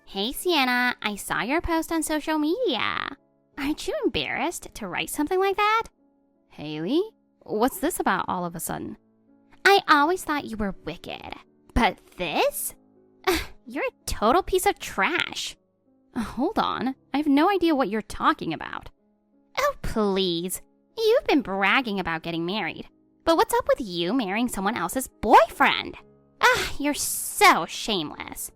Hey Sienna, I saw your post on social media. Aren't you embarrassed to write something like that? Hailey? What's this about all of a sudden? I always thought you were wicked. But this? You're a total piece of trash. Hold on. I have no idea what you're talking about. Oh, please. You've been bragging about getting married. But what's up with you marrying someone else's boyfriend? You're so shameless.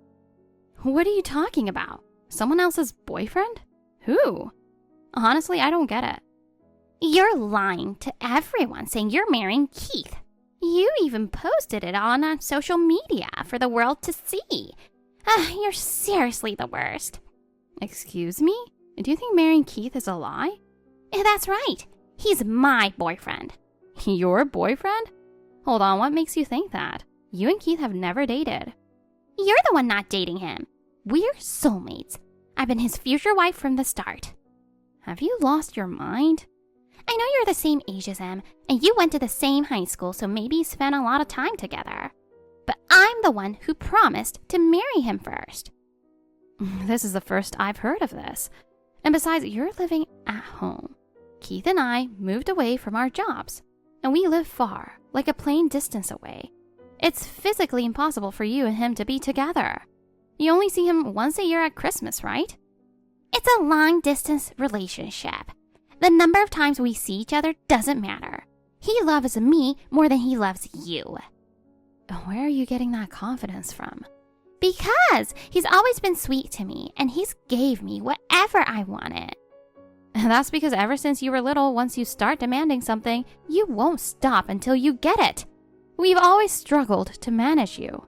What are you talking about? Someone else's boyfriend? Who? Honestly, I don't get it. You're lying to everyone saying you're marrying Keith. You even posted it on social media for the world to see. You're seriously the worst. Excuse me? Do you think marrying Keith is a lie? That's right. He's my boyfriend. Your boyfriend? Hold on, what makes you think that? You and Keith have never dated. You're the one not dating him. We're soulmates. I've been his future wife from the start. Have you lost your mind? I know you're the same age as him, and you went to the same high school, so maybe you spent a lot of time together. But I'm the one who promised to marry him first. This is the first I've heard of this. And besides, you're living at home. Keith and I moved away from our jobs, and we live far, like a plane distance away. It's physically impossible for you and him to be together. You only see him once a year at Christmas, right? It's a long-distance relationship. The number of times we see each other doesn't matter. He loves me more than he loves you. Where are you getting that confidence from? Because he's always been sweet to me, and he's gave me whatever I wanted. That's because ever since you were little, once you start demanding something, you won't stop until you get it. We've always struggled to manage you.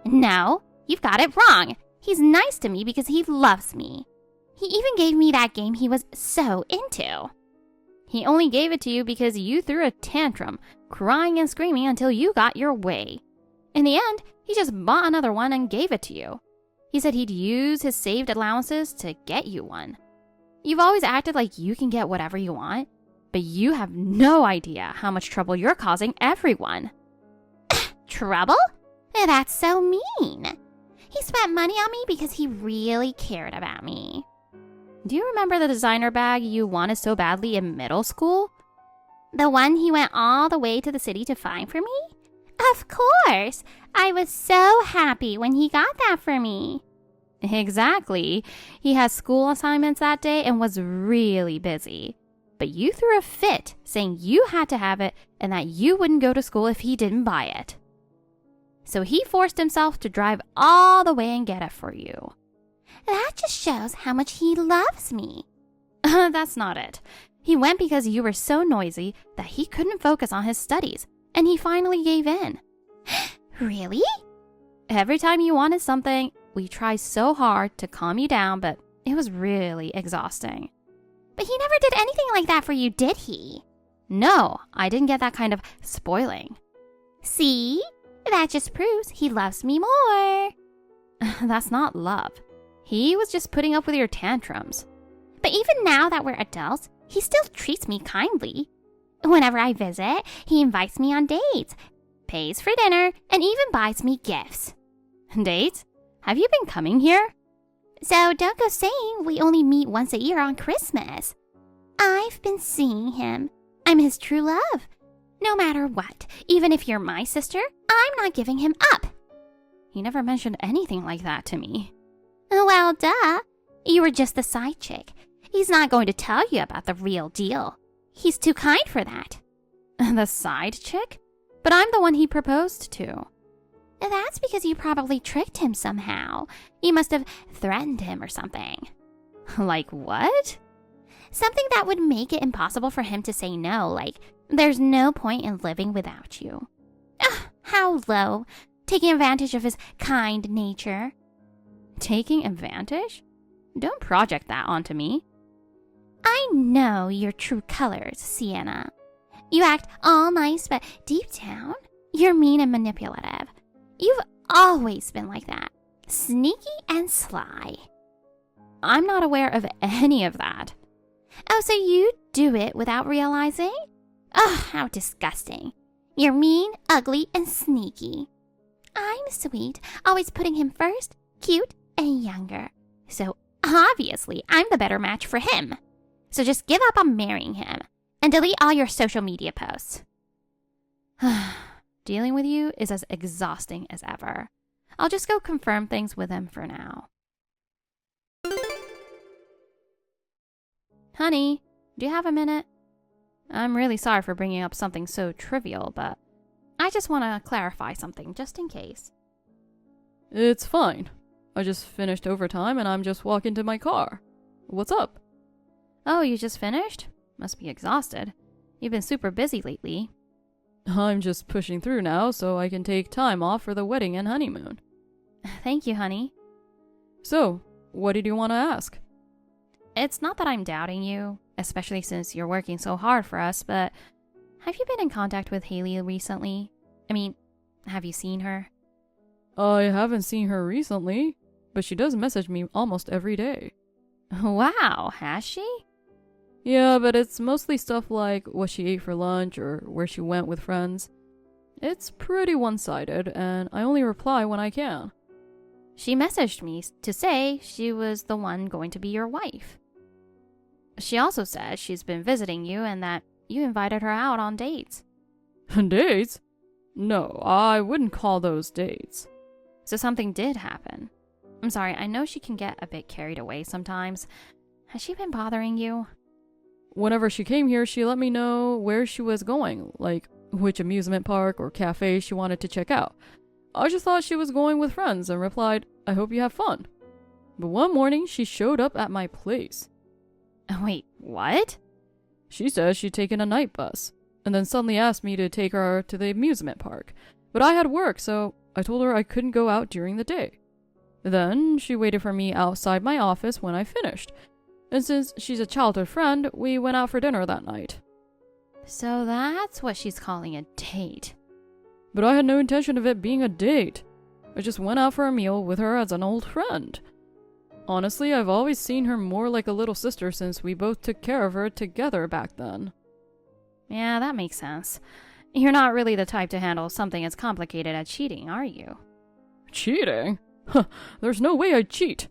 No, you've got it wrong. He's nice to me because he loves me. He even gave me that game he was so into. He only gave it to you because you threw a tantrum, crying and screaming until you got your way. In the end, he just bought another one and gave it to you. He said he'd use his saved allowances to get you one. You've always acted like you can get whatever you want, but you have no idea how much trouble you're causing everyone. Trouble? That's so mean. He spent money on me because he really cared about me. Do you remember the designer bag you wanted so badly in middle school? The one he went all the way to the city to find for me? Of course. I was so happy when he got that for me. Exactly. He had school assignments that day and was really busy. But you threw a fit saying you had to have it and that you wouldn't go to school if he didn't buy it. So he forced himself to drive all the way and get it for you. That just shows how much he loves me. That's not it. He went because you were so noisy that he couldn't focus on his studies, and he finally gave in. Really? Every time you wanted something, we tried so hard to calm you down, but it was really exhausting. But he never did anything like that for you, did he? No, I didn't get that kind of spoiling. See? That just proves he loves me more. That's not love. He was just putting up with your tantrums. But even now that we're adults, he still treats me kindly. Whenever I visit, he invites me on dates, pays for dinner, and even buys me gifts. Dates? Have you been coming here? So don't go saying we only meet once a year on Christmas. I've been seeing him. I'm his true love. No matter what, even if you're my sister, I'm not giving him up. He never mentioned anything like that to me. Well, duh. You were just the side chick. He's not going to tell you about the real deal. He's too kind for that. The side chick? But I'm the one he proposed to. That's because you probably tricked him somehow. You must have threatened him or something. Like what? Something that would make it impossible for him to say no, like, there's no point in living without you. Ugh, how low. Taking advantage of his kind nature. Taking advantage? Don't project that onto me. I know your true colors, Sienna. You act all nice, but deep down, you're mean and manipulative. You've always been like that. Sneaky and sly. I'm not aware of any of that. Oh, so you do it without realizing? Oh, how disgusting. You're mean, ugly, and sneaky. I'm sweet, always putting him first, cute, and younger. So obviously, I'm the better match for him. So just give up on marrying him and delete all your social media posts. Dealing with you is as exhausting as ever. I'll just go confirm things with him for now. Honey, do you have a minute? I'm really sorry for bringing up something so trivial, but I just want to clarify something just in case. It's fine. I just finished overtime and I'm just walking to my car. What's up? Oh, you just finished? Must be exhausted. You've been super busy lately. I'm just pushing through now so I can take time off for the wedding and honeymoon. Thank you, honey. So, what did you want to ask? It's not that I'm doubting you, especially since you're working so hard for us, but have you been in contact with Hailey recently? I mean, have you seen her? I haven't seen her recently, but she does message me almost every day. Wow, has she? Yeah, but it's mostly stuff like what she ate for lunch or where she went with friends. It's pretty one-sided, and I only reply when I can. She messaged me to say she was the one going to be your wife. She also says she's been visiting you and that you invited her out on dates. Dates? No, I wouldn't call those dates. So something did happen. I'm sorry, I know she can get a bit carried away sometimes. Has she been bothering you? Whenever she came here, she let me know where she was going, like which amusement park or cafe she wanted to check out. I just thought she was going with friends and replied, I hope you have fun. But one morning, she showed up at my place. Wait, what? She says she'd taken a night bus, and then suddenly asked me to take her to the amusement park. But I had work, so I told her I couldn't go out during the day. Then she waited for me outside my office when I finished. And since she's a childhood friend, we went out for dinner that night. So that's what she's calling a date. But I had no intention of it being a date. I just went out for a meal with her as an old friend. Honestly, I've always seen her more like a little sister since we both took care of her together back then. Yeah, that makes sense. You're not really the type to handle something as complicated as cheating, are you? Cheating? Huh, there's no way I'd cheat.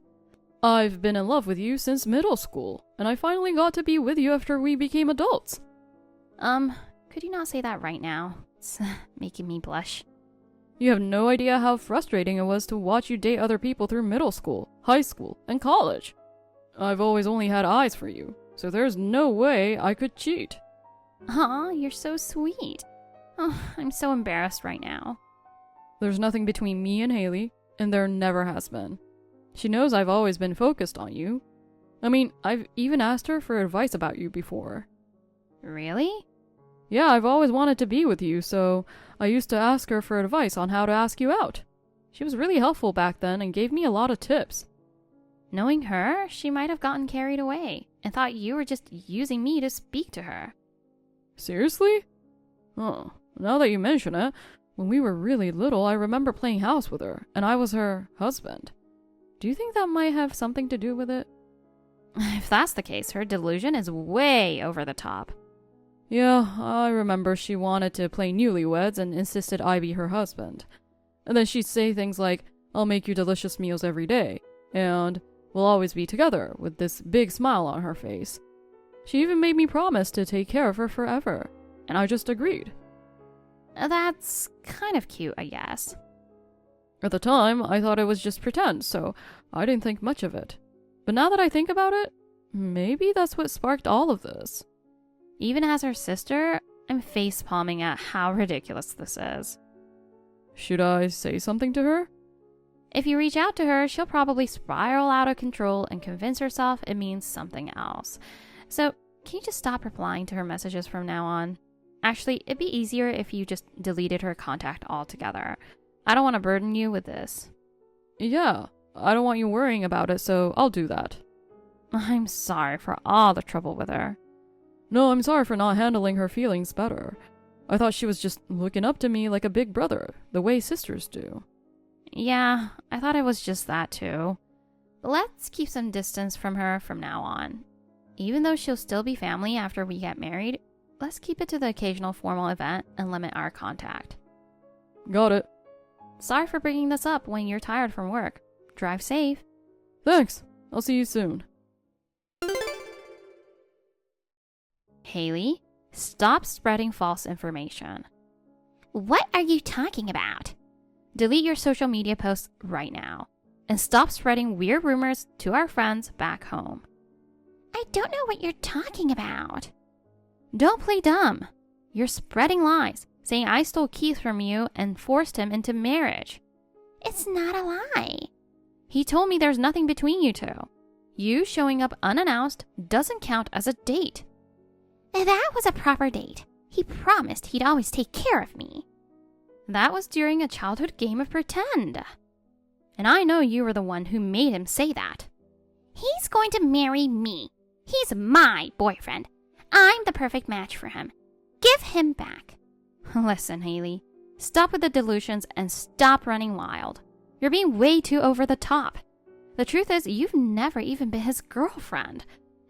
I've been in love with you since middle school, and I finally got to be with you after we became adults. Could you not say that right now? It's making me blush. You have no idea how frustrating it was to watch you date other people through middle school, high school, and college. I've always only had eyes for you, so there's no way I could cheat. Aw, you're so sweet. Oh, I'm so embarrassed right now. There's nothing between me and Hailey, and there never has been. She knows I've always been focused on you. I mean, I've even asked her for advice about you before. Really? Yeah, I've always wanted to be with you, so I used to ask her for advice on how to ask you out. She was really helpful back then and gave me a lot of tips. Knowing her, she might have gotten carried away and thought you were just using me to speak to her. Seriously? Oh, now that you mention it, when we were really little, I remember playing house with her, and I was her husband. Do you think that might have something to do with it? If that's the case, her delusion is way over the top. Yeah, I remember she wanted to play newlyweds and insisted I be her husband. And then she'd say things like, I'll make you delicious meals every day, and we'll always be together, with this big smile on her face. She even made me promise to take care of her forever, and I just agreed. That's kind of cute, I guess. At the time, I thought it was just pretend, so I didn't think much of it. But now that I think about it, maybe that's what sparked all of this. Even as her sister, I'm face-palming at how ridiculous this is. Should I say something to her? If you reach out to her, she'll probably spiral out of control and convince herself it means something else. So, can you just stop replying to her messages from now on? Actually, it'd be easier if you just deleted her contact altogether. I don't want to burden you with this. Yeah, I don't want you worrying about it, so I'll do that. I'm sorry for all the trouble with her. No, I'm sorry for not handling her feelings better. I thought she was just looking up to me like a big brother, the way sisters do. Yeah, I thought it was just that too. Let's keep some distance from her from now on. Even though she'll still be family after we get married, let's keep it to the occasional formal event and limit our contact. Got it. Sorry for bringing this up when you're tired from work. Drive safe. Thanks. I'll see you soon. Hailey, stop spreading false information. What are you talking about? Delete your social media posts right now. And stop spreading weird rumors to our friends back home. I don't know what you're talking about. Don't play dumb. You're spreading lies, saying I stole Keith from you and forced him into marriage. It's not a lie. He told me there's nothing between you two. You showing up unannounced doesn't count as a date. That was a proper date. He promised he'd always take care of me. That was during a childhood game of pretend. And I know you were the one who made him say that. He's going to marry me. He's my boyfriend. I'm the perfect match for him. Give him back. Listen, Hailey. Stop with the delusions and stop running wild. You're being way too over the top. The truth is, you've never even been his girlfriend.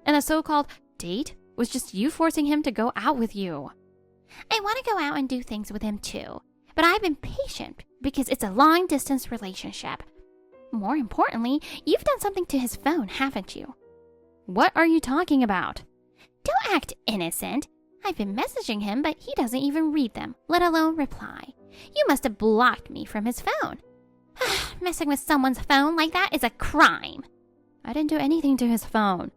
And the so-called date was just you forcing him to go out with you. I want to go out and do things with him too. But I've been patient because it's a long-distance relationship. More importantly, you've done something to his phone, haven't you? What are you talking about? Don't act innocent. I've been messaging him, but he doesn't even read them, let alone reply. You must have blocked me from his phone. Messing with someone's phone like that is a crime. I didn't do anything to his phone.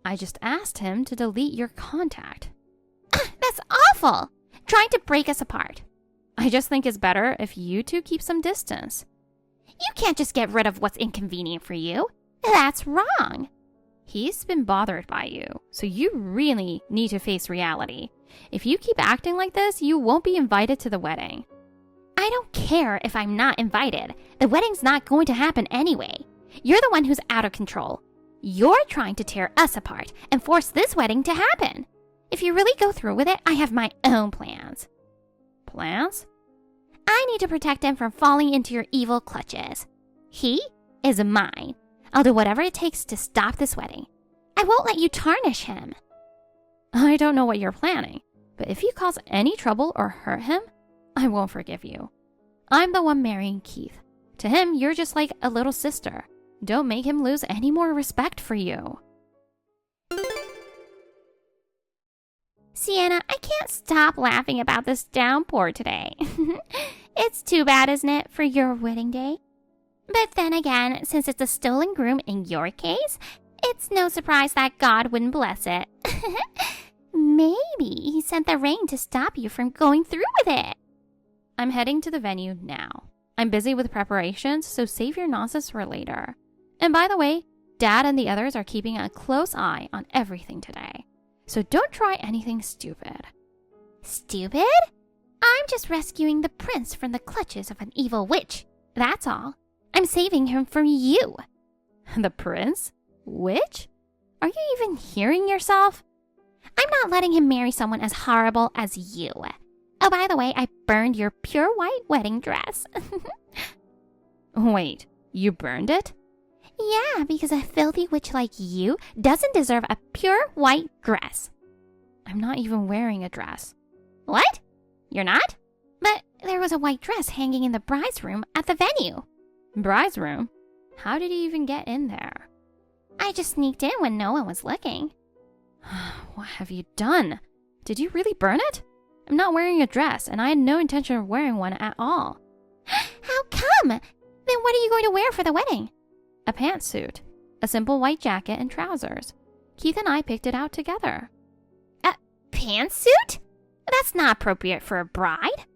I just asked him to delete your contact. That's awful. Trying to break us apart. I just think it's better if you two keep some distance. You can't just get rid of what's inconvenient for you. That's wrong. He's been bothered by you, so you really need to face reality. If you keep acting like this, you won't be invited to the wedding. I don't care if I'm not invited. The wedding's not going to happen anyway. You're the one who's out of control. You're trying to tear us apart and force this wedding to happen. If you really go through with it, I have my own plans. Plans? I need to protect him from falling into your evil clutches. He is mine. I'll do whatever it takes to stop this wedding. I won't let you tarnish him. I don't know what you're planning, but if you cause any trouble or hurt him, I won't forgive you. I'm the one marrying Keith. To him, you're just like a little sister. Don't make him lose any more respect for you. Sienna, I can't stop laughing about this downpour today. It's too bad, isn't it, for your wedding day? But then again, since it's a stolen groom in your case, it's no surprise that God wouldn't bless it. Maybe he sent the rain to stop you from going through with it. I'm heading to the venue now. I'm busy with preparations, so save your nonsense for later. And by the way, Dad and the others are keeping a close eye on everything today. So don't try anything stupid. Stupid? I'm just rescuing the prince from the clutches of an evil witch. That's all. I'm saving him from you. The prince? Witch? Are you even hearing yourself? I'm not letting him marry someone as horrible as you. Oh, by the way, I burned your pure white wedding dress. Wait, you burned it? Yeah, because a filthy witch like you doesn't deserve a pure white dress. I'm not even wearing a dress. What? You're not? But there was a white dress hanging in the bride's room at the venue. Bride's room? How did you even get in there? I just sneaked in when no one was looking. What have you done? Did you really burn it? I'm not wearing a dress, and I had no intention of wearing one at all. How come? Then what are you going to wear for the wedding? A pantsuit, a simple white jacket and trousers. Keith and I picked it out together. A pantsuit? That's not appropriate for a bride.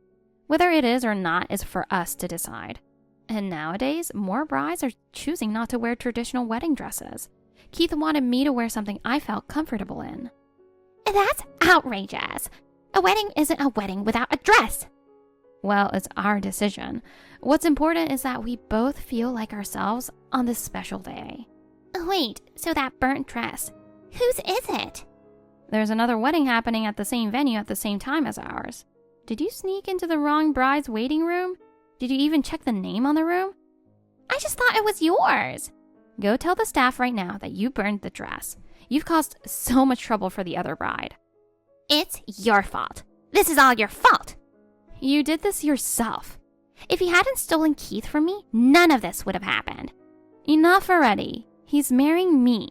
Whether it is or not is for us to decide. And nowadays, more brides are choosing not to wear traditional wedding dresses. Keith wanted me to wear something I felt comfortable in. That's outrageous. A wedding isn't a wedding without a dress. Well, it's our decision. What's important is that we both feel like ourselves on this special day. Wait, so that burnt dress, whose is it? There's another wedding happening at the same venue at the same time as ours. Did you sneak into the wrong bride's waiting room? Did you even check the name on the room? I just thought it was yours. Go tell the staff right now that you burned the dress. You've caused so much trouble for the other bride. It's your fault. This is all your fault. You did this yourself. If you hadn't stolen Keith from me, none of this would have happened. Enough already. He's marrying me.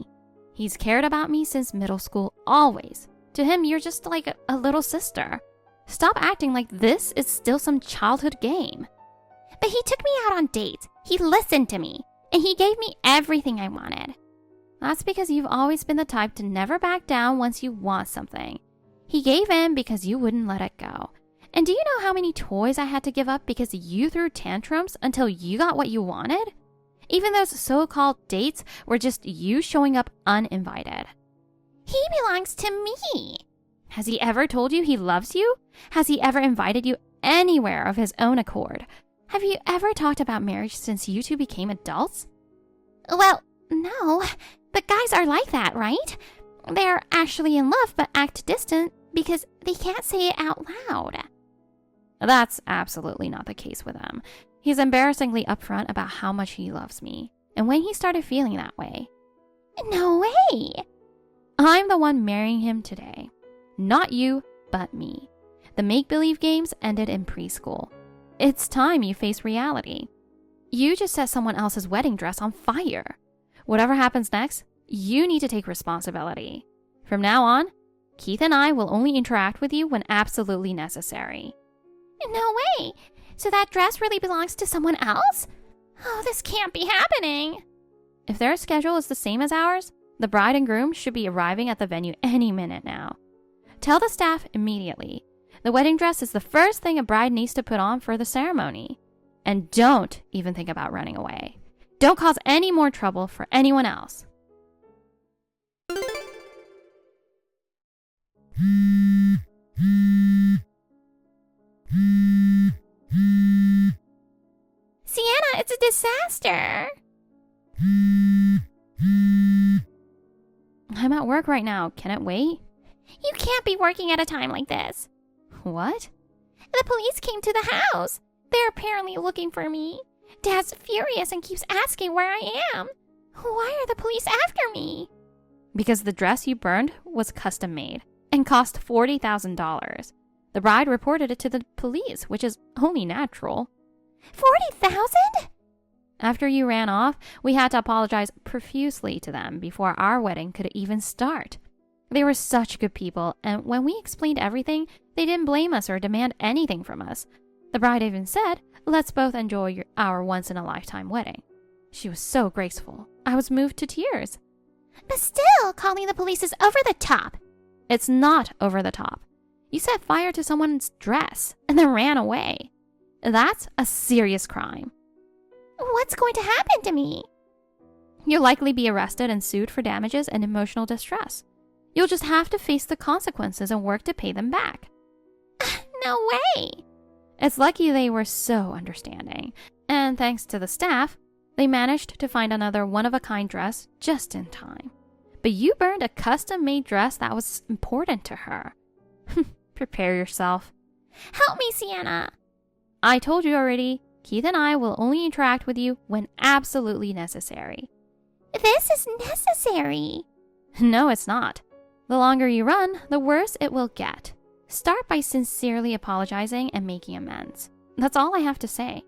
He's cared about me since middle school, always. To him, you're just like a little sister. Stop acting like this is still some childhood game. But he took me out on dates. He listened to me. And he gave me everything I wanted. That's because you've always been the type to never back down once you want something. He gave in because you wouldn't let it go. And do you know how many toys I had to give up because you threw tantrums until you got what you wanted? Even those so-called dates were just you showing up uninvited. He belongs to me. Has he ever told you he loves you? Has he ever invited you anywhere of his own accord? Have you ever talked about marriage since you two became adults? Well, no. But guys are like that, right? They're actually in love but act distant because they can't say it out loud. That's absolutely not the case with him. He's embarrassingly upfront about how much he loves me, and when he started feeling that way. No way! I'm the one marrying him today. Not you, but me. The make-believe games ended in preschool. It's time you face reality. You just set someone else's wedding dress on fire. Whatever happens next, you need to take responsibility. From now on, Keith and I will only interact with you when absolutely necessary. No way! So that dress really belongs to someone else? Oh, this can't be happening. If their schedule is the same as ours, the bride and groom should be arriving at the venue any minute now. Tell the staff immediately. The wedding dress is the first thing a bride needs to put on for the ceremony. And don't even think about running away. Don't cause any more trouble for anyone else. Sienna, it's a disaster. I'm at work right now. Can it wait? You can't be working at a time like this. What? The police came to the house. They're apparently looking for me. Dad's furious and keeps asking where I am. Why are the police after me? Because the dress you burned was custom made and cost $40,000. The bride reported it to the police, which is only natural. 40,000? After you ran off, we had to apologize profusely to them before our wedding could even start. They were such good people, and when we explained everything, they didn't blame us or demand anything from us. The bride even said, "Let's both enjoy our once-in-a-lifetime wedding." She was so graceful. I was moved to tears. But still, calling the police is over the top. It's not over the top. You set fire to someone's dress and then ran away. That's a serious crime. What's going to happen to me? You'll likely be arrested and sued for damages and emotional distress. You'll just have to face the consequences and work to pay them back. No way. It's lucky they were so understanding. And thanks to the staff, they managed to find another one-of-a-kind dress just in time. But you burned a custom-made dress that was important to her. Prepare yourself. Help me, Sienna. I told you already, Keith and I will only interact with you when absolutely necessary. This is necessary. No, it's not. The longer you run, the worse it will get. Start by sincerely apologizing and making amends. That's all I have to say.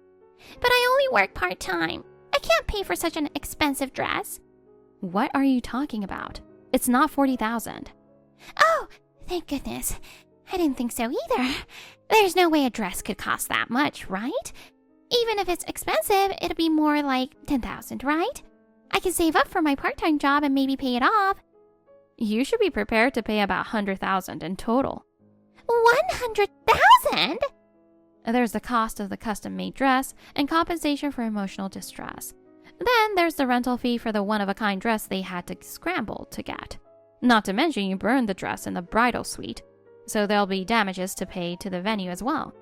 But I only work part-time. I can't pay for such an expensive dress. What are you talking about? It's not $40,000. Oh, thank goodness. I didn't think so either. There's no way a dress could cost that much, right? Even if it's expensive, it'll be more like $10,000, right? I can save up for my part-time job and maybe pay it off. You should be prepared to pay about $100,000 in total. 100,000? There's the cost of the custom-made dress and compensation for emotional distress. Then there's the rental fee for the one-of-a-kind dress they had to scramble to get. Not to mention you burned the dress in the bridal suite, so there'll be damages to pay to the venue as well.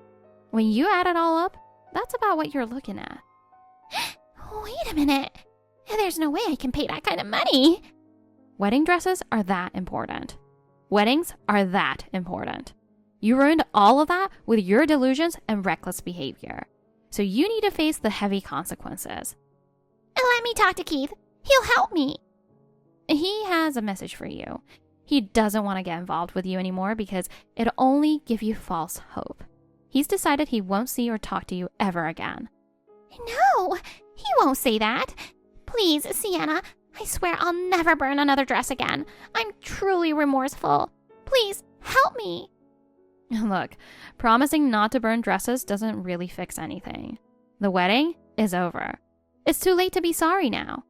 When you add it all up, that's about what you're looking at. Wait a minute. There's no way I can pay that kind of money. Wedding dresses are that important. Weddings are that important. You ruined all of that with your delusions and reckless behavior. So you need to face the heavy consequences. Let me talk to Keith. He'll help me. He has a message for you. He doesn't want to get involved with you anymore because it'll only give you false hope. He's decided he won't see or talk to you ever again. No, he won't say that. Please, Sienna, I swear I'll never burn another dress again. I'm truly remorseful. Please, help me. Look, promising not to burn dresses doesn't really fix anything. The wedding is over. It's too late to be sorry now.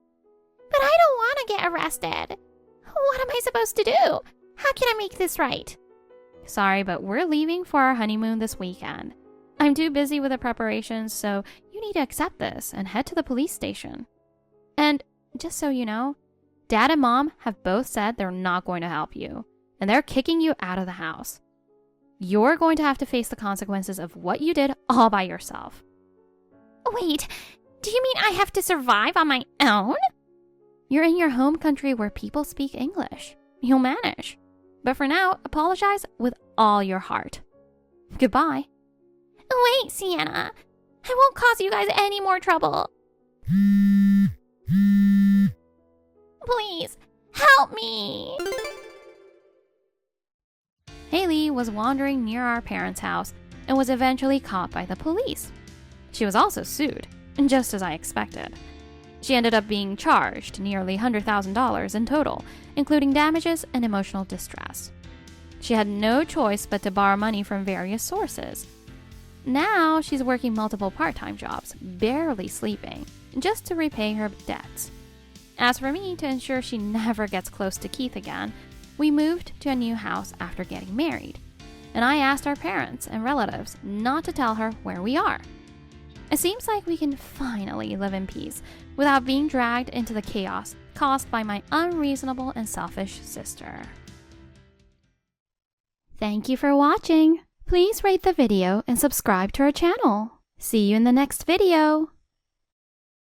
But I don't want to get arrested. What am I supposed to do? How can I make this right? Sorry, but we're leaving for our honeymoon this weekend. I'm too busy with the preparations, so you need to accept this and head to the police station. And just so you know, Dad and Mom have both said they're not going to help you, and they're kicking you out of the house. You're going to have to face the consequences of what you did all by yourself. Wait, do you mean I have to survive on my own? You're in your home country where people speak English. You'll manage. But for now, apologize with all your heart. Goodbye. Wait, Sienna. I won't cause you guys any more trouble. Please, help me. Hailey was wandering near our parents' house and was eventually caught by the police. She was also sued, just as I expected. She ended up being charged nearly $100,000 in total, including damages and emotional distress. She had no choice but to borrow money from various sources. Now she's working multiple part-time jobs, barely sleeping, just to repay her debts. As for me, to ensure she never gets close to Keith again, we moved to a new house after getting married, and I asked our parents and relatives not to tell her where we are. It seems like we can finally live in peace without being dragged into the chaos caused by my unreasonable and selfish sister. Thank you for watching. Please rate the video and subscribe to our channel. See you in the next video.